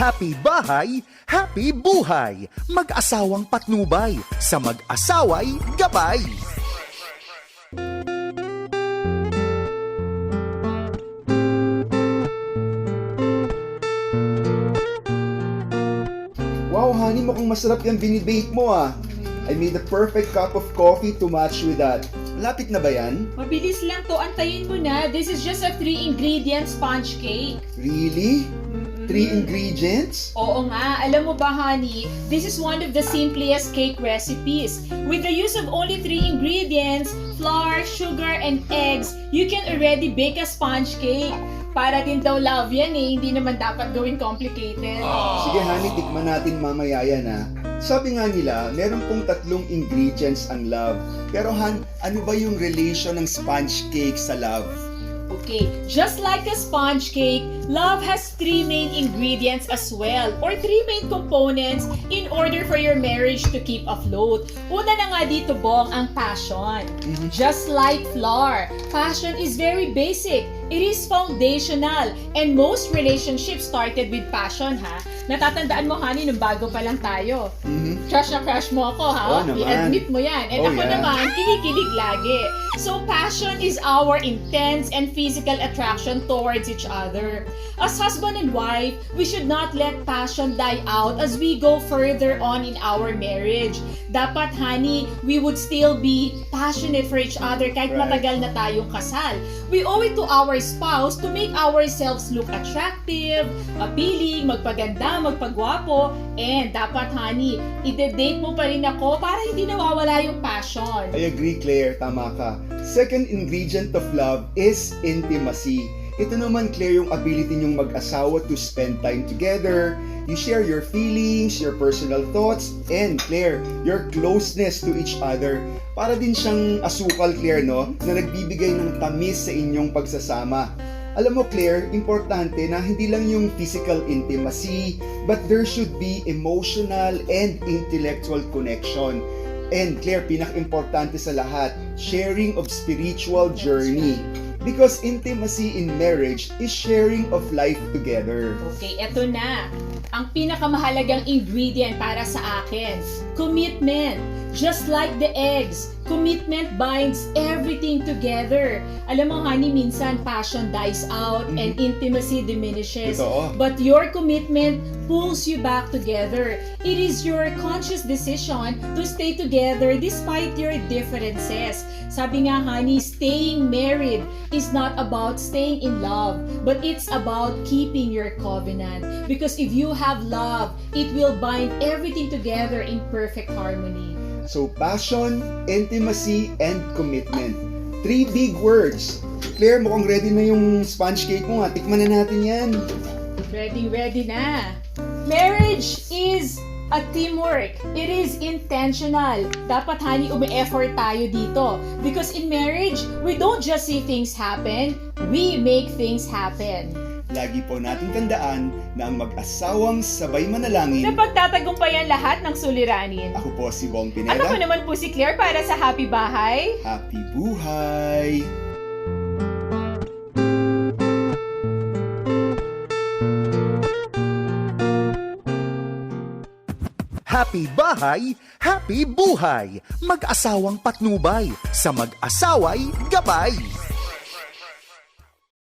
Happy bahay, happy buhay. Mag-asawang patnubay, sa mag-asaway gabay. Wow, honey, mukhang masarap yung binibake mo ah. I made the perfect cup of coffee to match with that. Lapit na ba yan? Mabilis lang to, antayin mo na. This is just a 3-ingredient sponge cake. Really? 3 ingredients? Oo nga, alam mo ba honey, this is one of the simplest cake recipes. With the use of only 3 ingredients, flour, sugar, and eggs, you can already bake a sponge cake. Para din daw love yan eh, hindi naman dapat gawing complicated. Sige honey, tikman natin mamaya yan ah. Sabi nga nila, meron pong 3 ingredients ang love. Pero Han, ano ba yung relation ng sponge cake sa love? Okay, just like a sponge cake, love has 3 main ingredients as well, or 3 main components in order for your marriage to keep afloat. Una na nga dito, Bong, ang passion. Just like flour, passion is very basic. It is foundational, and most relationships started with passion, ha? Natatandaan mo, honey, nung bago pa lang tayo. Crush na crush mo ako, ha? Oo naman. I-admit mo yan. And Oh, ako yeah. naman, kinikilig lagi. So, passion is our intense and physical attraction towards each other. As husband and wife, we should not let passion die out as we go further on in our marriage. Dapat, honey, we would still be passionate for each other kahit Right. matagal na tayong kasal. We owe it to our spouse to make ourselves look attractive, appealing, magpaganda, magpagwapo, and dapat, honey, ide-date mo pa rin ako para hindi nawawala yung passion. I agree, Claire. Tama ka. Second ingredient of love is intimacy. Ito naman, Claire, yung ability niyong mag-asawa to spend time together. You share your feelings, your personal thoughts, and, Claire, your closeness to each other. Para din siyang asukal, Claire, no? Na nagbibigay ng tamis sa inyong pagsasama. Alam mo, Claire, importante na hindi lang yung physical intimacy, but there should be emotional and intellectual connection. And Claire, pinaka-importante sa lahat, sharing of spiritual journey. Because intimacy in marriage is sharing of life together. Okay, eto na. Ang pinakamahalagang ingredient para sa akin, commitment. Just like the eggs, commitment binds everything together. Alam mo, honey, minsan passion dies out and intimacy diminishes. Totoo. But your commitment pulls you back together. It is your conscious decision to stay together despite your differences. Sabi nga, honey, staying married is not about staying in love, but it's about keeping your covenant. Because if you have love, it will bind everything together in perfect harmony. So, passion, intimacy, and commitment. 3 big words. Claire, mukhang ready na yung sponge cake mo. Tikman na natin yan. Ready na. Marriage is a teamwork. It is intentional. Dapat, honey, umi-effort tayo dito. Because in marriage, we don't just see things happen, we make things happen. Lagi po nating tandaan na ang mag-asawang sabay manalangin. Na pagtatagumpayan lahat ng suliranin. Ako po si Bong At Pineda. ako naman po si Claire para sa Happy Bahay. Happy buhay! Happy bahay, happy buhay. Mag-asawang patnubay, sa mag-asaway gabay.